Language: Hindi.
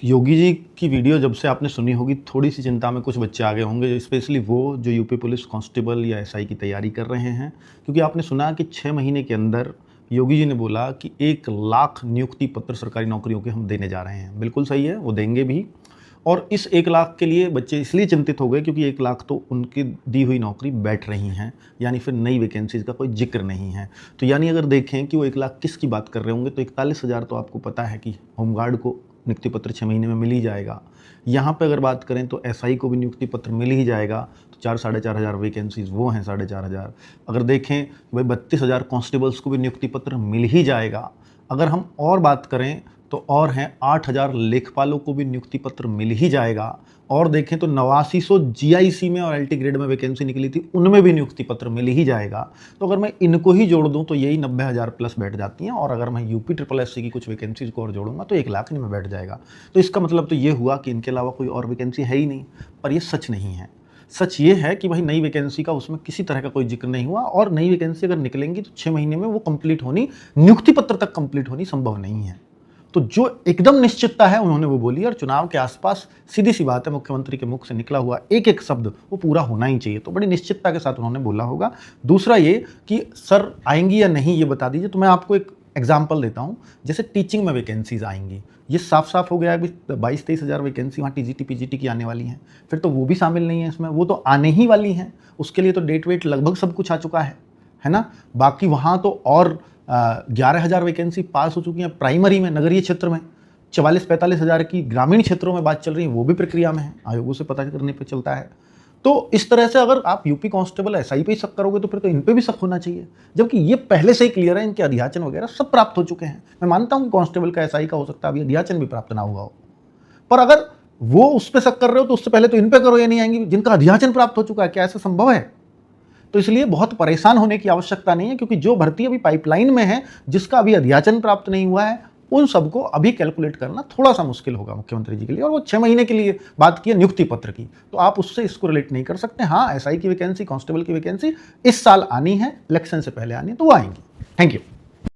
योगी जी की वीडियो जब से आपने सुनी होगी, थोड़ी सी चिंता में कुछ बच्चे आ गए होंगे, स्पेशली वो जो यूपी पुलिस कांस्टेबल या एसआई की तैयारी कर रहे हैं। क्योंकि आपने सुना कि 6 महीने के अंदर योगी जी ने बोला कि 1 लाख नियुक्ति पत्र सरकारी नौकरियों के हम देने जा रहे हैं। बिल्कुल सही है, वो देंगे भी। और इस 1 लाख के लिए बच्चे इसलिए चिंतित हो गए क्योंकि 1 लाख तो उनकी दी हुई नौकरी बैठ रही हैं, यानी फिर नई वैकेंसीज़ का कोई जिक्र नहीं है। तो यानी अगर देखें कि वो 1 लाख किसकी बात कर रहे होंगे, तो 41,000 तो आपको पता है कि होमगार्ड को नियुक्ति पत्र 6 महीने में मिल ही जाएगा। यहाँ पे अगर बात करें तो एसआई को भी नियुक्ति पत्र मिल ही जाएगा, तो 4 साढ़े 4 हज़ार वैकेंसीज़ वो हैं 4,500 हज़ार। अगर देखें भाई 32,000 कांस्टेबल्स को भी नियुक्ति पत्र मिल ही जाएगा। अगर हम और बात करें तो और हैं 8,000 लेखपालों को भी नियुक्ति पत्र मिल ही जाएगा। और देखें तो 8900 जीआईसी में और एलटी ग्रेड में वैकेंसी निकली थी, उनमें भी नियुक्ति पत्र मिल ही जाएगा। तो अगर मैं इनको ही जोड़ दूं तो यही 90,000 प्लस बैठ जाती हैं। और अगर मैं यूपी ट्रिपल एससी की कुछ वैकेंसीज को और जोड़ूंगा तो 1 लाख में बैठ जाएगा। तो इसका मतलब तो ये हुआ कि इनके अलावा कोई और वैकेंसी है ही नहीं। पर ये सच नहीं है। सच ये है कि भाई नई वैकेंसी का उसमें किसी तरह का कोई जिक्र नहीं हुआ। और नई वैकेंसी अगर निकलेंगी तो 6 महीने में वो कंप्लीट होनी, नियुक्ति पत्र तक कंप्लीट होनी संभव नहीं है। तो जो एकदम निश्चितता है उन्होंने वो बोली। और चुनाव के आसपास सीधी सी बात है, मुख्यमंत्री के मुख से निकला हुआ एक एक शब्द वो पूरा होना ही चाहिए। तो बड़ी निश्चितता के साथ उन्होंने बोला होगा। दूसरा ये कि सर आएंगी या नहीं ये बता दीजिए। तो मैं आपको एक एग्जाम्पल देता हूँ। जैसे टीचिंग में वैकेंसीज आएंगी, ये साफ साफ हो गया है कि 22-23 हज़ार वैकेंसी वहाँ टीजीटी पीजीटी की आने वाली हैं। फिर तो वो भी शामिल नहीं है इसमें, वो तो आने ही वाली हैं। उसके लिए तो डेट वेट लगभग सब कुछ आ चुका है ना। बाकी वहाँ तो और 11,000 वैकेंसी पास हो चुकी हैं प्राइमरी में, नगरीय क्षेत्र में। 44-45 हज़ार की ग्रामीण क्षेत्रों में बात चल रही है, वो भी प्रक्रिया में है, आयोगों से पता करने पे चलता है। तो इस तरह से अगर आप यूपी कांस्टेबल एसआई पे ही शक करोगे तो फिर तो इन पे भी शक होना चाहिए, जबकि ये पहले से ही क्लियर है। इनके अध्याचन वगैरह सब प्राप्त हो चुके हैं। मैं मानता हूँ कि कांस्टेबल का एसआई का हो सकता है अभी अध्याचन भी प्राप्त ना हुआ हो, पर अगर वो उस पर शक कर रहे हो तो उससे पहले तो इन पे करो, ये नहीं आएंगी जिनका अध्याचन प्राप्त हो चुका है। क्या ऐसा संभव है? तो इसलिए बहुत परेशान होने की आवश्यकता नहीं है, क्योंकि जो भर्ती अभी पाइपलाइन में है, जिसका अभी अध्याचन प्राप्त नहीं हुआ है, उन सबको अभी कैलकुलेट करना थोड़ा सा मुश्किल होगा मुख्यमंत्री जी के लिए। और वो 6 महीने के लिए बात की है नियुक्ति पत्र की, तो आप उससे इसको रिलेट नहीं कर सकते। हाँ, एसआई की वैकेंसी, कांस्टेबल की वैकेंसी इस साल आनी है, इलेक्शन से पहले आनी है, तो वो आएंगी। Thank you.